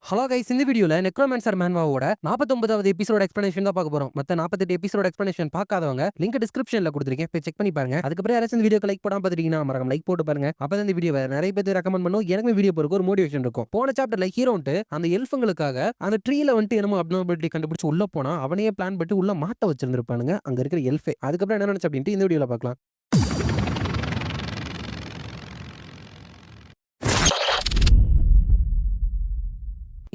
Hello guys, இந்த வீடியோல நெக்ரோமான்சர் மேன்வாவோட 49வது episode explanation தான் பார்க்க போறோம். மத்த 48 எபிசோட் எக்ஸ்பிளனேஷன் பார்க்காதவங்க லிங்க் டிஸ்கிரிப்ஷன்ல கொடுத்திருக்கேன், போய் செக் பண்ணி பாருங்க. அதுக்கப்புறம் யாராச்சும் இந்த வீடியோக்கு லைக் போடாம பார்த்துட்டீங்கன்னா மறக்காம லைக் போட்டு பாருங்க. அப்பதான் இந்த வீடியோவை நிறைய பேர் ரெக்கமெண்ட் பண்ணும், எனக்கு வீடியோ போறதுக்கு ஒரு மோட்டிவேஷன் இருக்கும். போன சாப்டர்ல ஹீரோன்ட்டு அந்த எல்ஃபுங்களுக்காக அந்த ட்ரீல வந்துட்டு என்னமோ அப்நார்மாலிட்டி கண்டுபிடிச்சு உள்ள போனா அவனையே பிளான் பண்ணிட்டு உள்ள மாட்ட வச்சிருந்திருப்பானுங்க அங்க இருக்கிற எல்ஃபே. அதுக்கப்புறம் என்ன நினைச்சு அப்படின்ட்டு இந்த வீடியோல பார்க்கலாம்.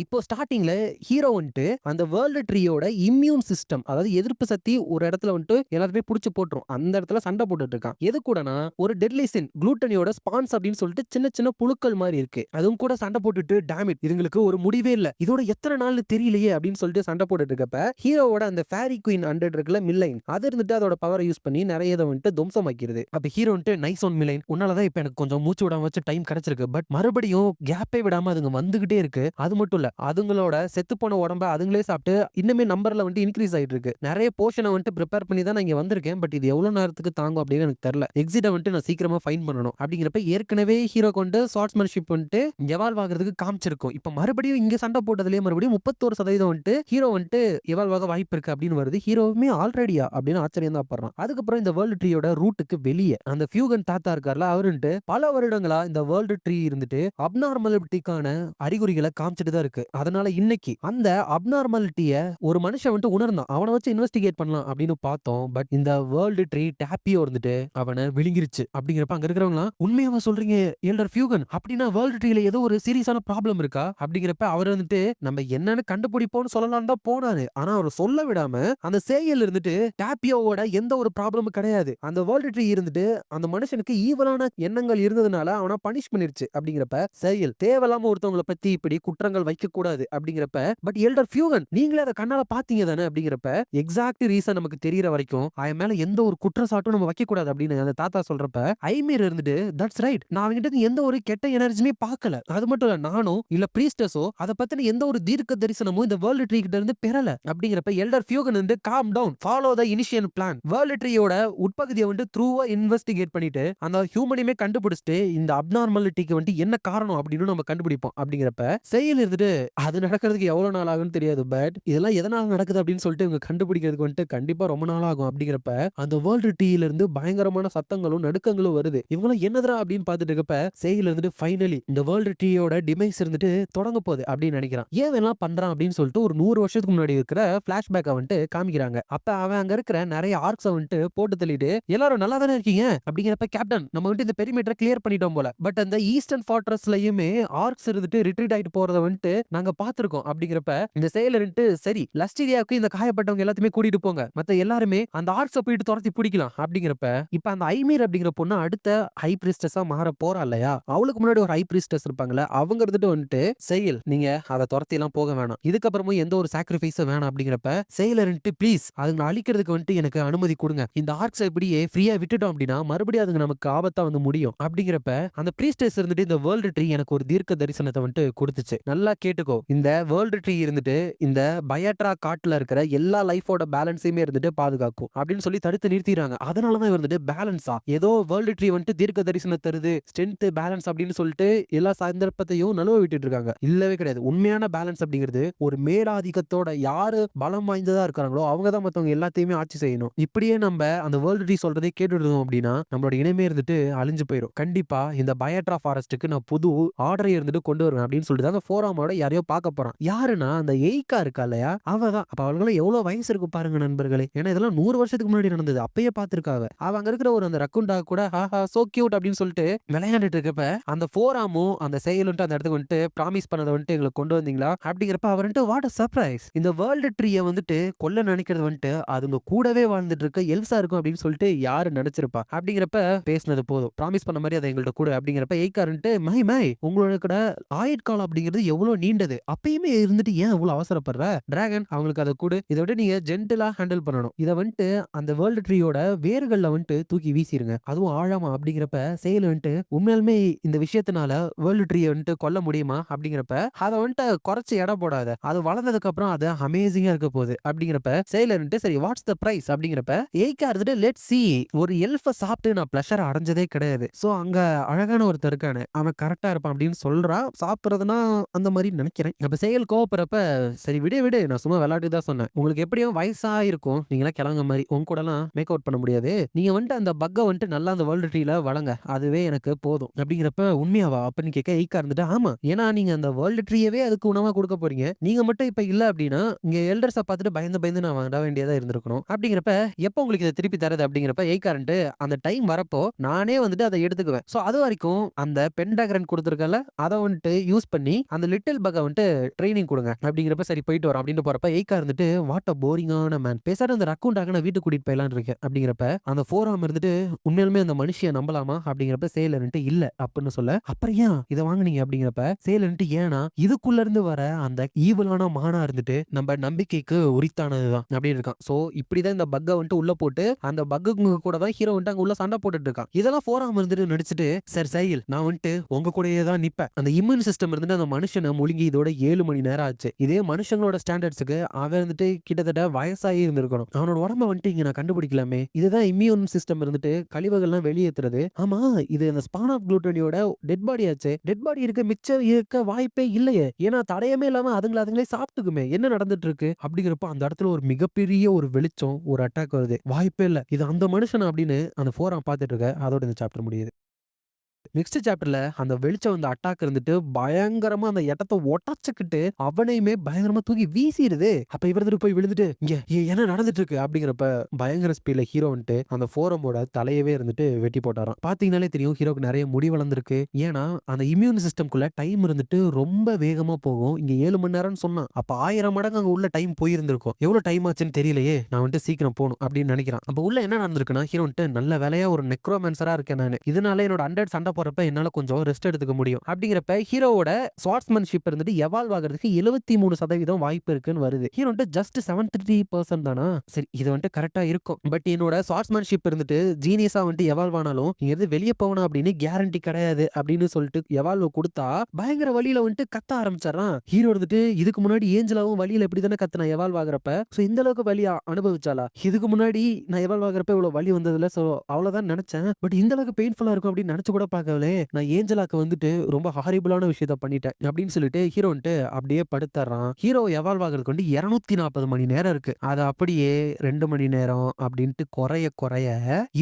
இப்போ ஸ்டார்டிங்ல ஹீரோ வந்துட்டு அந்த வேர்ல்டு ட்ரீயோட இம்யூன் சிஸ்டம், அதாவது எதிர்ப்பு சக்தி ஒரு இடத்துல வந்துட்டு எல்லாத்தையுமே புடிச்சு போட்டுரும். அந்த இடத்துல சண்டை போட்டுட்டு இருக்கான். எது கூடனா ஒரு டெட்லிசின் குளூட்டனியோட ஸ்பான்ஸ் அப்படின்னு சொல்லிட்டு சின்ன சின்ன புழுக்கள் மாதிரி இருக்கு. அதுவும் கூட சண்டை போட்டுட்டு டேமிட் இதுங்களுக்கு ஒரு முடிவே இல்ல, இதோட எத்தனை நாள்னு தெரியலையே அப்படின்னு சொல்லிட்டு சண்டை போட்டுட்டு இருக்கப்ப ஹீரோவோட அந்த ஃபேரி குயின் 100 இருக்குல்ல மில்லைன், அது இருந்துட்டு அதோட பவரை யூஸ் பண்ணி நிறைய இதை வந்துட்டு துவம்சமாக்கிறது. அப்ப ஹீரோ வந்துட்டு நைஸ் ஒன் மில்லைன், உன்னாலதான் இப்ப எனக்கு கொஞ்சம் மூச்சு விடாம வச்சு டைம் கிடைச்சிருக்கு, பட் மறுபடியும் கேப்பே விடாம அதுங்க வந்துகிட்டே இருக்கு. அது மட்டும் இல்ல, அதுங்களோட செத்து போன உடம்ப அதுங்களே சாப்பிட்டு இன்னுமே நம்பர்ல வந்து இன்க்ரீஸ் ஆயிட்டு இருக்கு. நிறைய போர்ஷனை வந்து ப்ரிப்பேர் பண்ணி தான் நான் இங்க வந்திருக்கேன், பட் இது எவ்வளவு நேரத்துக்கு தாங்கும் அப்படின்னு எனக்கு தெரியல. எக்ஸிட்டை வந்து நான் சீக்கிரமா ஃபைண்ட் பண்ணணும் அப்படிங்கிறப்ப ஏற்கனவே ஹீரோ கொண்டு ஸ்வார்ட்ஸ்மேன்ஷிப் வந்துட்டு எவால்வ் ஆகிறதுக்கு காமிச்சிருக்கும். இப்ப மறுபடியும் இங்க சண்டை போட்டதுலயே மறுபடியும் 31% வந்துட்டு ஹீரோ வந்துட்டு எவால்வ் ஆக வாய்ப்பு இருக்கு அப்படின்னு வருது. ஹீரோவுமே ஆல்ரெடியா அப்படின்னு ஆச்சரியம் தான் படுறான். அதுக்கப்புறம் இந்த வேர்ல்டு ட்ரீயோட ரூட்டுக்கு வெளியே அந்த ஃபியூகன் தாத்தா இருக்கார்ல, அவருன்ட்டு பல வருடங்களா இந்த வேர்ல்டு ட்ரீ இருந்துட்டு அப்நார்மாலிட்டிக்கான அறிகுறிகளை காமிச்சிட்டு தான் இருக்கு. அதனால இன்னைக்கு அந்த அப்நார்மாலிட்டிய ஒரு மனுஷன் வந்து உணர்ந்தான். அவனை வச்சு இன்வெஸ்டிகேட் பண்ணலாம் அப்படின்னு பார்த்தோம். பட் இந்த வேர்ல்டு ட்ரீ டேப்பியோ இருந்துட்டு அவனை விழுங்கிருச்சு. அப்படிங்கிறப்ப அங்க இருக்கிறவங்க உண்மையாவா சொல்றீங்க எல்டர் ஃபியூகன், அப்படின்னா வேர்ல்டு ட்ரீல ஏதோ ஒரு சீரியஸான ப்ராப்ளம் இருக்கா அப்படிங்கிறப்ப அவர் வந்துட்டு நம்ம என்னன்னு கண்டுபிடிப்போம்னு சொல்லலாம் தான் போனாரு. ஆனா அவர் சொல்ல விடாம அந்த சேயல் இருந்துட்டு டேப்பியோவோட எந்த ஒரு ப்ராப்ளமும் கிடையாது, அந்த வேர்ல்டு ட்ரீ இருந்துட்டு அந்த மனுஷனுக்கு ஈவலான எண்ணங்கள் இருந்ததுனால அவனை பனிஷ் பண்ணிருச்சு. அப்படிங்கிறப்ப சேயல் தேவையில்லாம ஒருத்தவங்களை பத்தி இப்படி குற்றங்கள் வைக்க கூடாது அப்படிங்கிறப்ப பட் எல்டர் ஃபியூகன் நீங்களே அதை கண்ணால பாத்தீங்க தானே அப்படிங்கிறப்ப எக்ஸாக்ட் ரீசன் நமக்கு தெரியற வரைக்கும் அவன் மேல எந்த ஒரு குற்றச்சாட்டும் நம்ம வைக்க கூடாது அப்படின்னு அந்த தாத்தா சொல்றப்ப ஐமீர் இருந்துட்டு தட்ஸ் ரைட், நான் அவங்கிட்ட எந்த ஒரு கெட்ட எனர்ஜியுமே பார்க்கல, அது மட்டும் இல்ல நானும் இல்ல பிரீஸ்டஸோ அதை பத்தின எந்த ஒரு தீர்க்க தரிசனமும் இந்த வேர்ல்டு ட்ரீ கிட்ட இருந்து பெறல. அப்படிங்கிறப்ப எல்டர் ஃபியூகன் வந்து calm down, follow the initial plan, world ட்ரீயோட உட்பகுதியை வந்து த்ரூவா இன்வெஸ்டிகேட் பண்ணிட்டு அந்த ஹியூமனையுமே கண்டுபிடிச்சிட்டு இந்த அப்நார்மாலிட்டிக்கு வந்து என்ன காரணம் அப்படின்னு நம்ம கண்டுபிடிப்போம். அப்படிங்கிறப்ப செயல் இருந்துட்டு அது நடக்கிறதுக்கு எவ்வளவு நாள் ஆகும்னு தெரியாது, பட் இதெல்லாம் எதனால நடக்குது அப்படின்னு சொல்லிட்டு இவங்க கண்டுபிடிக்கிறதுக்கு வந்துட்டு கண்டிப்பா ரொம்ப நாள் ஆகும். அப்படிங்கிறப்ப அந்த வேர்ல்டு டீல இருந்து பயங்கரமான சத்தங்களும் நடுக்கங்களும் வருது. இவங்களும் என்னதுரா அப்படின்னு பார்த்துட்டு இருக்கப்ப செயல் இருந்துட்டு ஃபைனலி இந்த வேர்ல்டு டீயோட டிமைஸ் இருந்துட்டு தொடங்க போகுது அப்படின்னு நினைக்கிறான். ஏன் எல்லாம் பண்றான் அப்படின்னு சொல்லிட்டு ஒரு 100 வருஷத்துக்கு முன்னாடி இருக்கிற பிளாஷ்பேக்கை வந்துட்டு காமிக்கிறாங்க. அப்ப அவன் அங்க இருக்கிற நிறைய ஆர்க்ஸை வந்துட்டு போட்டு தள்ளிட்டு எல்லாரும் நல்லா தானே இருக்கீங்க அப்படிங்கிறப்ப கேப்டன் நம்ம வந்துட்டு இந்த பெரிமீட்டரை கிளியர் பண்ணிட்டோம் போல, பட் அந்த ஈஸ்டர்ன் ஃபார்ட்ரஸ்லயுமே ஆர்க்ஸ் இருந்துட்டு ரிட்ரீட் ஆயிட்டு போறத வந்துட்டு நாங்க பாத்துருக்கோம். அப்படிங்கிறப்ப இந்த செயலர்ட்டு சரி லஸ்டீரியாவுக்கு இந்த காயப்பட்டவங்க எல்லாத்தையுமே கூட்டிட்டு போங்க, மத்த எல்லாருமே அந்த ஆர்ட்ஸை போயிட்டு துரத்தி பிடிக்கலாம். அப்படிங்கிறப்ப இப்ப அந்த ஐமீர் அப்படிங்கிற பொண்ணு அடுத்த ஹை பிரிஸ்டஸா மாற போறா இல்லையா, அவளுக்கு முன்னாடி ஒரு ஹை பிரிஸ்டஸ் இருப்பாங்கல்ல, அவங்க இருந்துட்டு வந்துட்டு செயல் நீங்க அதை துரத்தி எல்லாம் போக வேணாம், இதுக்கப்புறமும் எந்த ஒரு சாக்ரிஃபைஸும் வேணாம். அப்படிங்கிறப்ப செயலர்ட்டு ப்ளீஸ் அதுங்களை அழிக்கிறதுக்கு வந்துட்டு எனக்கு அனுமதி கொடுங்க, இந்த ஆர்ட்ஸை இப்படியே ஃப்ரீயா விட்டுட்டோம் அப்படின்னா மறுபடியும் அதுங்க நமக்கு ஆபத்தா வந்து முடியும். அப்படிங்கிறப்ப அந்த பிரீஸ்டஸ் இருந்துட்டு இந்த வேர்ல்டு ட்ரீ எனக்கு ஒரு தீர்க்க தரிசனத்தை வந்துட்டு கொடுத்துச்சு, நல்லா கேட்டுக்கோ, இந்த வேர்ல்டு ட்ரீ இருந்துட்டு இந்த பயாட்ரா காட்டுல இருக்கிற எல்லா லைஃபோட பேலன்ஸையுமே இருந்துட்டு பாதுகாக்கும் அப்படின்னு சொல்லி தடுத்து நிறுத்திடுறாங்க. அதனாலதான் வந்துட்டு பேலன்ஸா ஏதோ வேர்ல்டு ட்ரீ வந்துட்டு தீர்க்க தரிசனம் தருது, ஸ்ட்ரென்த் பேலன்ஸ் அப்படின்னு சொல்லிட்டு எல்லா சந்தர்ப்பத்தையும் நழுவ விட்டுட்டு இருக்காங்க. இல்லவே கிடையாது. உண்மையான பேலன்ஸ் அப்படிங்கிறது ஒரு மேலாதிக்கத்தோட யாரு பலம் வாய்ந்ததா இருக்காங்களோ அவங்க தான் மத்தவங்க எல்லாத்தையுமே ஆட்சி செய்யணும். இப்படியே நம்ம அந்த வேர்ல்டு ட்ரீ சொல்றதே கேட்டுருந்தோம் அப்படின்னா நம்மளோட இனமே இருந்துட்டு அழிஞ்சு போயிடும். கண்டிப்பா இந்த பயாட்ரா ஃபாரஸ்ட்டுக்கு நான் புது ஆர்டரை இருந்துட்டு கொண்டு வருவேன் அப்படின்னு சொல்லிட்டு அந்த ஃபோராமோட யாரையோ பார்க்க போறான். யாருன்னா அந்த எய்கா இருக்கா இல்லையா, அவதான். அப்ப அவங்களுக்கு எவ்வளவு வயசு இருக்கு பாருங்க நண்பர்களே, ஏன்னா இதெல்லாம் 100 வருஷத்துக்கு முன்னாடி நடந்தது, அப்பயே பார்த்திருக்காங்க. அவங்க இருக்கிற ஒரு அந்த ரக்குண்டா கூட ஹாஹா சோ கியூட் அப்படின்னு சொல்லிட்டு விளையாண்டுட்டு இருக்கப்ப அந்த ஃபோராமும் அந்த செயலுன்ட்டு அந்த இடத்துக்கு வந்துட்டு ப்ராமிஸ் பண்ணதை வந்துட்டு எங்களுக்கு கொண்டு வந்தீங்களா அப்படிங்கிறப்ப அவர் வந்துட்டு வாட் அ சர்ப்ரைஸ், இந்த வேர்ல்டு ட்ரீயை வந்துட்டு கொல்ல நினைக்கிறது வந்துட்டு அதுங்க கூடவே வாழ்ந்துட்டு இருக்க எல்சா இருக்கும் அப்படின்னு சொல்லிட்டு யாரு நினைச்சிருப்பா. அப்படிங்கிறப்ப பேசினது போதும், ப்ராமிஸ் பண்ண மாதிரி அதை எங்கள்கிட்ட கூட. அப்படிங்கிறப்ப எய்காரன்ட்டு மை மை உங்களோட கூட ஆயுட்காலம் அப்படிங்கிறது எவ்வளவு நீண்டது, அப்பயுமே இருந்துட்டு ஏன் இவ்வளவு அவசரப்படுற, டிராகன் அவங்களுக்கு அதை கூட இதை விட நீங்க ஜென்டிலா ஹேண்டில் பண்ணணும், இதை வந்துட்டு அந்த வேர்ல்டு ட்ரீயோட வேர்கள்ல வந்துட்டு தூக்கி வீசிருங்க, அதுவும் ஆழமா. அப்படிங்கிறப்ப செயல் வந்துட்டு உண்மையாலுமே இந்த விஷயத்தினால வேர்ல்டு ட்ரீயை வந்துட்டு கொல்ல முடியுமா அப்படிங்கிறப்ப அதை வந்துட்டு குறைச்சு எடை போடாத, அது வளர்ந்ததுக்கு அப்புறம் அது அமேசிங்கா இருக்க போகுது. அப்படிங்கிறப்ப செயல் வந்துட்டு சரி வாட்ஸ் த பிரைஸ் அப்படிங்கிறப்ப ஏய்கா இருந்துட்டு லெட் சி, ஒரு எல்ஃப சாப்பிட்டு நான் பிளஷர் அடைஞ்சதே கிடையாது, சோ அங்க அழகான ஒருத்தர் இருக்கானு அவன் கரெக்டா இருப்பான் அப்படின்னு சொல்றா. சாப்பிடுறதுனா அந்த மாதிரி நினைக்கிறேன். அப்ப செயல் கோவப்படுறப்ப, சரி விடு விடு நான் சும்மா விளையாட்டுக்கு தான் சொன்னேன். உங்களுக்கு எப்படியும் வயசா இருக்கும். நீங்கலாம் கிழங்க மாரி. உங்க கூடலாம் மேக் அவுட் பண்ண முடியாது. நீங்க வந்துட்டு அந்த பக்க வந்துட்டு நல்லா அந்த வேர்ல்டு ட்ரீல வளங்க. அதுவே எனக்கு போதும். அப்படிங்கிறப்ப உண்மையாவா? அப்படின்னு கேட்க எய்க்கா இருந்துட்டு, ஆமா. ஏன்னா நீங்க அந்த வேர்ல்டு ட்ரீயவே அதுக்கு உணவா குடுக்க போறீங்க. நீங்க மட்டும் இப்ப இல்ல அப்படின்னா, இங்க எல்டர்ஸ பார்த்துட்டு பயந்து பயந்து நான் வர வேண்டியதா இருந்திருக்கணும். அப்படிங்கிறப்ப எப்ப உங்களுக்கு இத திருப்பி தர்றது அப்படிங்கிறப்ப எய்க்காரன்ட்டு அந்த டைம் வரப்போ நானே வந்துட்டு அத எடுத்துக்குவேன். சோ அதுவரைக்கும் அந்த பென்டாகிராம் குடுத்துருக்கேன்ல, அத வந்துட்டு யூஸ் பண்ணி அந்த லிட்டில் பக்க வந்துட்டு ட்ரெய்னிங் குடுங்க. அப்படிங்கிறப்ப சரி போயிட்டு வரோம் அப்படின்னு போறப்ப எய்க்கா இருந்துட்டு, வாட் அ போரிங்கான மேன். பேசாம அந்த ரக்கூன் டாக்க நான் வீட்டுக்கு கூட்டிட்டு போயிடலாம்னு இருக்கேன். அப்படிங்கிறப்ப அந்த ஃபோராம் இருந்துட்டு, உண்மையாலுமே அந்த மனுஷிய நம்பலாமா? அப்படிங்கிறப்ப சேல் இருந்துட்டு இல்ல அப்படின்னு சொல்ல, அப்புறம் ஏன் இத வாங்குனீங்க? அப்படிங்கிறப்ப சேல் இருந்துட்டு ஏன்னா இதுக்குள்ள இருந்து வர அந்த ஈவிலான மானா இருந்துட்டு நம்ம நம்பிக்கைக்கு உரித்தானதுதான் அப்படின்னு இருக்கான். சோ இப்படிதான் இந்த பக்க வந்துட்டு உள்ள போட்டு அந்த பக்குங்க கூட தான் ஹீரோ வந்துட்டு அங்க உள்ள சண்டை போட்டுட்டு இருக்கான். இதெல்லாம் ஃபோராம் இருந்துட்டு நடிச்சுட்டு, சரி சைல் நான் வந்துட்டு உங்க கூடயே தான் நிப்பேன். அந்த இம்யூன் சிஸ்டம் இருந்துட்டு அந்த மனுஷனை முழுங்கி இதோட 7 மணி நேரம் ஆச்சு. இதே மனுஷங்களோட ஸ்டாண்டர்ட்ஸுக்கு அவன் வந்துட்டு கிட்டத்தட்ட வயசாகி இருந்திருக்கணும். அவனோட உடம்ப வந்துட்டு இங்க நான் கண்டுபிடிக்கலாமே. இதுதான் இம்யூன் சிஸ்டம் இருந்துட்டு கழிவுகள்லாம் வெளியேற்றுறது. ஆமா, இது அந்த ஸ்பான் ஆஃப் குளூட்டனியோட டெட் பாடி ஆச்சு. டெட் பாடி இருக்க மிச்சம் இருக்க வாய்ப்பே இல்லையே. ஏன்னா தடயமே இல்லாம அதுங்களே சாப்பிட்டுக்குமே. என்ன நடந்துட்டு இருக்கு? அப்படிங்கிறப்ப அந்த இடத்துல ஒரு மிகப்பெரிய ஒரு வெளிச்சம், ஒரு அட்டாக் வருது. வாய்ப்பே இல்ல. இது அந்த மனுஷனா அப்படின்னு அந்த ஃபோராம் பார்த்துட்டு இருக்க. அதோட இந்த சாப்டர் முடியுது. நெக்ஸ்ட் சாப்டர்ல அந்த வெளிச்சம் வந்து அட்டாக் இருந்துட்டு பயங்கரமா அந்த இடத்த ஒட்டச்சுக்கிட்டு அவனையுமே பயங்கரமா தூக்கி வீசிடுது. அப்ப இவர் வந்துட்டு போய் விழுந்துட்டு, இங்க என்ன நடந்துட்டு இருக்கு அப்படிங்கிறப்ப பயங்கர ஸ்பீட்ல ஹீரோ வந்துட்டு அந்த ஃபோரமோட தலையவே இருந்துட்டு வெட்டி போட்டாராம். பாத்தீங்கன்னாலே தெரியும் ஹீரோக்கு நிறைய முடி வளர்ந்துருக்கு. ஏன்னா அந்த இம்யூன் சிஸ்டம்குள்ள டைம் இருந்துட்டு ரொம்ப வேகமா போகும். இங்க 7 மணி நேரம்னு சொன்னா அப்ப 1000 மடங்கு அங்க உள்ள டைம் போயிருந்திருக்கும். எவ்வளவு டைம் ஆச்சுன்னு தெரியலையே, நான் வந்துட்டு சீக்கிரம் போகணும் அப்படின்னு நினைக்கிறான். அப்ப உள்ள என்ன நடந்திருக்குன்னா ஹீரோ வந்துட்டு நல்ல வேலையா ஒரு நெக்ரோமேன்சரா இருக்கேன் நானு. இதனால என்னோட 100 சண்டை போறப்ப என்னால கொஞ்சம் ரெஸ்ட் எடுத்துக்க முடியும். அப்படிங்கிறப்ப ஹீரோவோட ஸ்வார்ட்ஸ்மேன்ஷிப் இருந்துட்டு எவால்வ் ஆகிறதுக்கு 73% வாய்ப்பு இருக்குன்னு வருது. ஹீரோ வந்துட்டு ஜஸ்ட் 73% தானா? சரி இது வந்துட்டு கரெக்டா இருக்கும். பட் என்னோட ஸ்வார்ட்ஸ்மேன்ஷிப் இருந்துட்டு ஜீனியஸா வந்துட்டு எவால்வ் ஆனாலும் இங்க இருந்து வெளியே போகணும் அப்படின்னு கேரண்டி கிடையாது அப்படின்னு சொல்லிட்டு எவால்வ் கொடுத்தா பயங்கர வழியில வந்துட்டு கத்த ஆரம்பிச்சாரான். ஹீரோ இருந்துட்டு இதுக்கு முன்னாடி ஏஞ்சலாவும் வழியில இப்படி தானே கத்துனா எவால்வ் ஆகிறப்ப. சோ இந்த அளவுக்கு வழி அனுபவிச்சாலா? இதுக்கு முன்னாடி நான் எவால்வ் ஆகிறப்ப இவ்வளவு வழி வந்ததுல சோ அவ்வளவுதான் நினைச்சேன். பட் இந்த அளவுக்கு பெயின்ஃபுல்லா இருக்கும் அப்படின்னு நினைச்சு கூட பார்க்கவே நான் ஏஞ்சலாக்கு வந்துட்டு ரொம்ப ஹாரிபிளான விஷயத்த பண்ணிட்டேன் அப்படின்னு சொல்லிட்டு ஹீரோ வந்துட்டு அப்படியே படுத்துறான். ஹீரோ எவால்வ் ஆகிறதுக்கு வந்து 240 மணி நேரம் இருக்கு. அது அப்படியே 2 மணி நேரம் அப்படின்ட்டு குறைய குறைய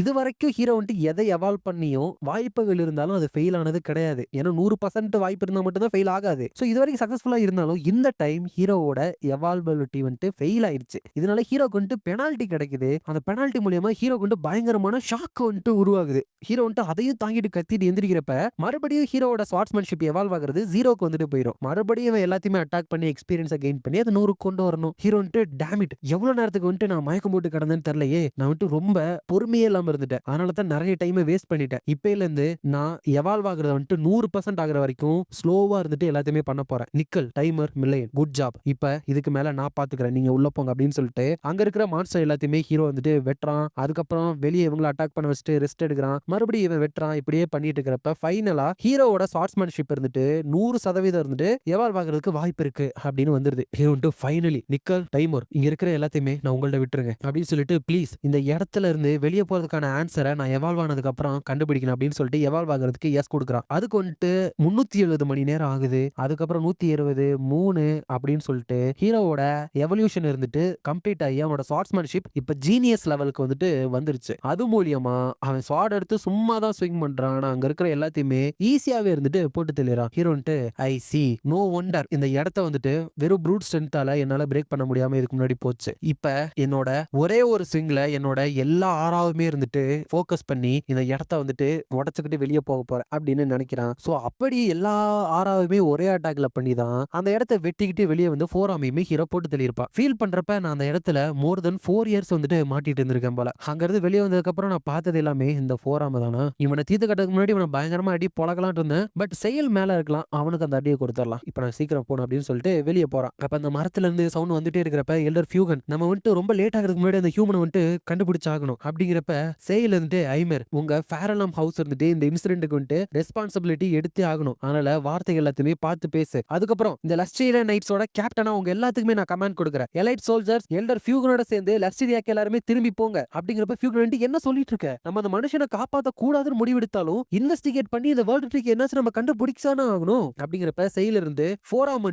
இது வரைக்கும் ஹீரோ வந்துட்டு எதை எவால்வ் பண்ணியும் வாய்ப்புகள் இருந்தாலும் அது ஃபெயில் ஆனது கிடையாது. ஏன்னா 100% வாய்ப்பு இருந்தா மட்டும் தான் ஃபெயில் ஆகாது. சோ இது வரைக்கும் சக்சஸ்ஃபுல்லா இருந்தாலும் இந்த டைம் ஹீரோவோட எவால்வபிலிட்டி வந்துட்டு ஃபெயில் ஆயிடுச்சு. இதனால ஹீரோக்கு வந்துட்டு பெனால்டி கிடைக்குது. அந்த பெனால்டி மூலியமா ஹீரோக்கு வந்துட்டு பயங்கரமான ஷாக் வந்துட்டு உருவாகுது. ஹீரோ வந்துட்டு அதையும் தாங்கிட்டு கத்திட்டு எந்திரிக்கிறப்ப மறுபடியும் ஹீரோவோட ஸ்வார்ட்ஸ்மேன்ஷிப் எவால்வ் ஆகுறது 0க்கு வந்துட்டு போயிடும். மறுபடியும் இவன் எல்லாத்தையுமே அட்டாக் பண்ணி எக்ஸ்பீரியன்ஸை கெயின் பண்ணி அது 100க்கு கொண்டு வரணும். ஹீரோ வந்துட்டு டேமிட் எவ்வளவு நேரத்துக்கு வந்துட்டு நான் மயக்கம் போட்டு கிடந்தேன்னு தெரியலையே, நான் வந்துட்டு ரொம்ப பொறுமையே இல்லாம இருந்துட்டேன். அதனால தான் நிறைய டைம் வேஸ்ட் பண்ணிட்டேன். இப்பையில இருந்து நான் எவால்வ் ஆகுறத வந்துட்டு 100% ஆகுற வரைக்கும் ஸ்லோவா இருந்துட்டு எல்லாத்தையுமே பண்ண போறேன். நிக்கல் டைமர் மில்லையன் குட் ஜாப். இப்ப இதுக்கு மேல நான் பாத்துக்கிறேன், நீங்க உள்ள போங்க அப்படின்னு சொல்லிட்டு அங்க இருக்கிற மான்ஸ்டர் எல்லாத்தையுமே ஹீரோ வந்துட்டு வெட்டுறான். அதுக்கப்புறம் வெளியே இவங்களை அட்டாக் பண்ண வச்சுட்டு ரெஸ்ட் எடுக்கிறான். மறுபடியும் இவன் வெட்டுறான். இப்படியே பண்ணிட்டு இருக்கிறப்ப ஃபைனலா ஹீரோவோட ஸ்வார்ட்ஸ்மேன்ஷிப் இருந்துட்டு 100% இருந்துட்டு எவால்வ் ஆகிறதுக்கு வாய்ப்பு இருக்கு அப்படின்னு வந்துருது. ஹீரோ வந்துட்டு ஃபைனலி நிக்கல் டைமர் இங்க இருக்கிற எல்லாத்தையுமே நான் உங்கள்ட்ட விட்டுருங்க அப்படின்னு சொல்லிட்டு ப்ளீஸ் இந்த இடத்துல இருந்து வெளியே போறதுக்கான ஆன்சரை நான் எவால்வ் ஆனதுக்கு அப்புறம் கண்டுபிடிக்கணும் அப்படின்னு சொல்லிட்டு எவால்வ் ஆகிறதுக்கு எஸ் கொடுக்குறான். அதுக்கு வந்துட்டு 370 மணி நேரம் ஆகுது. அதுக்கப்புறம் 170 3 அப்படின்னு சொல்லிட்டு ஹீரோவோட எவல்யூஷன் இருந்துட்டு கம்ப்ளீட் ஆகி அவனோட ஸ்வார்ட்ஸ்மேன்ஷிப் இப்ப ஜீனியஸ் லெவலுக்கு வந்துட்டு வந்துருச்சு. அது மூலியமா அவன் ஸ்வார்ட் எடுத்து சும்மா தான் ஸ்விங் பண்றான். ஆனா அங்க இருக்கிற எல்லாத்தையுமே ஈஸியாவே இருந்துட்டு போட்டு தெளிறான். ஹீரோ வந்துட்டு ஐ சி நோ ஒண்டர் இந்த இடத்த வந்துட்டு வெறும் ப்ரூட் ஸ்ட்ரென்த்தால என்னால பிரேக் பண்ண முடியாம இதுக்கு முன்னாடி போச்சு. இப்ப என்னோட ஒரே ஒரு ஸ்விங்ல என்னோட எல்லா ஆறாவுமே இருந்துட்டு ஃபோக்கஸ் பண்ணி இந்த இடத்த வந்துட்டு உடச்சுக்கிட்டு வெளியே போக போறேன் அப்படின்னு நினைக்கிறான். சோ அப்படி எல்லா ஆறாவுமே ஒரே அட்டாக்ல பண்ணி தான் அந்த இடத்த வெட்டிக்கிட்டு வெளியே வந்து ஃபோராமையுமே ஹீரோ போட்டு தெளியிருப்பான். ஃபீல் பண்றப்ப நான் அந்த இடத்துல மோர் தென் 4 இயர்ஸ் வந்துட்டு மாட்டிட்டு இருந்திருக்கேன் போல. அங்க இருந்து வெளியே வந்ததுக்கு அப்புறம் நான் பார்த்தது எல்லாமே இந்த ஃபோராம தானா. இவனை தீர்த்து கட்டதுக்கு முன்னாடி இவனை பயங்கரமா அடி பொழக்கலாம் இருந்தேன். பட் செயல் மேல இருக்கலாம், அவனுக்கு அந்த அடியை கொடுத்துடலாம். இப்ப நான் சீக்கிரம் போகணும் அப்படின்னு சொல்லிட்டு வெளியே போறான். அப்ப அந்த மரத்துல இருந்து சவுண்ட் வந்துட்டே இருக்கிறப்ப எல்டர் ஃபியூகன் நம்ம வந்துட்டு ரொம்ப லேட் ஆகிறதுக்கு முன்னாடி அந்த ஹியூமனை வந்துட்டு கண்டுபிடிச்சாகணும் அப்படிங்கிறப்ப செயல் இருந்துட்டு ஐமர் உங்க ஃபேரலாம் ஹவுஸ் இருந்துட்டு இந்த இன்சிடென்ட்டுக்கு வந்துட்டு ரெஸ்பான்சிபிலிட்டி எடுத்தே ஆகணும். அதனால வார்த்தைகள் எல்லாத்தையுமே பார்த்து பேசு. அதுக்கப்புறம் இந்த லஸ்டீரியா நைட்ஸோட கேப்டனா உங்க எல்லாத்துக்குமே நான் கமாண்ட் கொடுக்குறேன். எலைட் சோல்ஜர்ஸ் எல்டர் ஃபியூகனோட சேர்ந்து லஸ்டீரியாக்கு எல்லாருமே திரும்பி போங்க அப்படிங்கிறப்ப ஃபியூகன் என்ன சொல்லிட்டு இருக்க, நம்ம அந்த மனுஷனை காப்பாற்ற கூடாதுன்னு முடிவெடுத்தாலும் இந்த இன்வெஸ்டிகேட் பண்ணி இந்த வேர்ல்ட் ட்ரீக்கு என்னாச்சு நம்ம கண்டுபிடிச்சானே ஆகணும் அப்படிங்கிறப்ப செயல இருந்து ஃபோராம்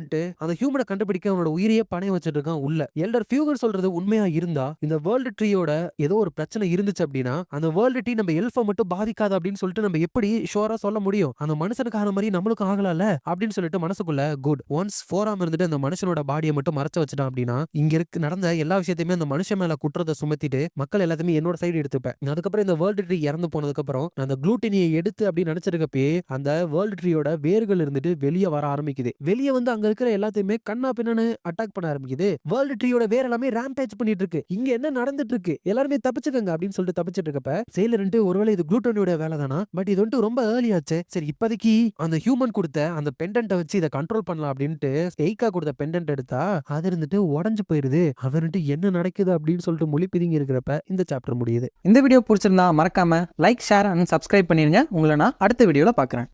அந்த ஹியூமனை கண்டுபிடிக்க அவனோட உயிரையே பணைய வச்சிட்டு இருக்கான் உள்ள. எல்டர் ஃபியூகர் சொல்றது உண்மையா இருந்தா இந்த வேர்ல்ட் ட்ரீயோட ஏதோ ஒரு பிரச்சனை இருந்துச்சு அப்படின்னா அந்த வேர்ல்ட் ட்ரீ நம்ம எல்ஃபை மட்டும் பாதிக்காது அப்படின்னு சொல்லிட்டு நம்ம எப்படி ஷோரா சொல்ல முடியும்? அந்த மனுஷனுக்கு ஆன மாதிரி நம்மளுக்கும் ஆகலாம்ல அப்படின்னு சொல்லிட்டு மனசுக்குள்ள குட் ஒன்ஸ் ஃபோராம் இருந்துட்டு அந்த மனுஷனோட பாடியை மட்டும் மறைச்சு வச்சுட்டான் அப்படின்னா இங்க இருக்கு நடந்த எல்லா விஷயத்தையுமே அந்த மனுஷன் மேல குற்றத்தை சுமத்திட்டு மக்கள் எல்லாத்தையுமே என்னோட சைடு எடுத்துப்பேன். அதுக்கப்புறம் இந்த வேர்ல்ட் ட்ரீ இறந்து போனதுக்கு அப்புறம் அந்த குளூட்டினியை எடுத்து அப்படின்னு நினைச்சிருக்கப்பே அந்த வேர்ல்ட் ட்ரீயோட வேர்கள் இருந்துட்டு வெளியே வர ஆரம்பிக்குது. வெளியே வந்து அங்க இருக்கிற எல்லாத்தையுமே கண்ணா பின்னான்னு அட்டாக் பண்ண ஆரம்பிக்குது. வேர்ல்ட் ட்ரீயோட வேர் எல்லாமே ரேம்பேஜ் பண்ணிட்டு இருக்கு. இங்க என்ன நடந்துட்டு இருக்கு? எல்லாருமே தப்பிச்சுக்கங்க அப்படின்னு சொல்லிட்டு தப்பிச்சிட்டு இருக்கப்ப செயலர் ஒருவேளை இது குளூட்டனியோட வேலை தானா? பட் இது ரொம்ப ஏர்லி ஆச்சு. சரி இப்போதைக்கு அந்த ஹியூமன் கொடுத்த அந்த பெண்டன்ட்டை வச்சு இதை கண்ட்ரோல் பண்ணலாம் அப்படின்ட்டு எய்கா கொடுத்த பெண்டன்ட் எடுத்தா அது உடஞ்சு போயிருது. அவர் என்ன நடக்குது அப்படின்னு சொல்லிட்டு மொழி பிதுங்கி இருக்கிறப்ப இந்த சாப்டர் முடியுது. இந்த வீடியோ பிடிச்சிருந்தா மறக்காம லைக், ஷேர் அண்ட் சப்ஸ்கிரைப் பண்ணிருங்க. உங்களை நான் அடுத்த வீடியோல பாக்குறேன்.